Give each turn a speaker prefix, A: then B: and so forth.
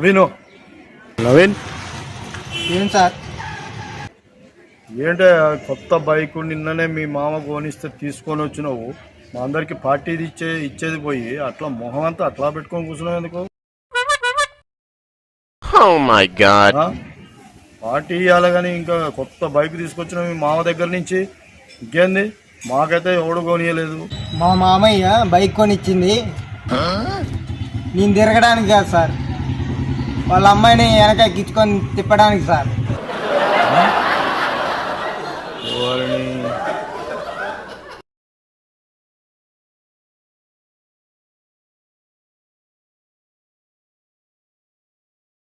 A: నవీను నవీన్
B: ఏం సార్?
A: ఏంటే కొత్త బైక్ నిన్ననే మీ మామ కొనిస్తే తీసుకొని వచ్చినావు. మా అందరికి పార్టీ ఇచ్చేది పోయి అట్లా మొహం అంతా అట్లా పెట్టుకొని కూర్చున్నావు ఎందుకు? పార్టీ ఇవ్వాలి కానీ ఇంకా కొత్త బైక్ తీసుకొచ్చినావు మీ మామ దగ్గర నుంచి. ఇంకేంది, మాకైతే ఎవడు కొనియలేదు.
B: మా మామయ్య బైక్ కొనిచ్చింది నేను తిరగడానికి కాదు సార్, వాళ్ళ అమ్మాయిని వెనక ఎక్కించుకొని తిప్పడానికి సార్.
A: వారిని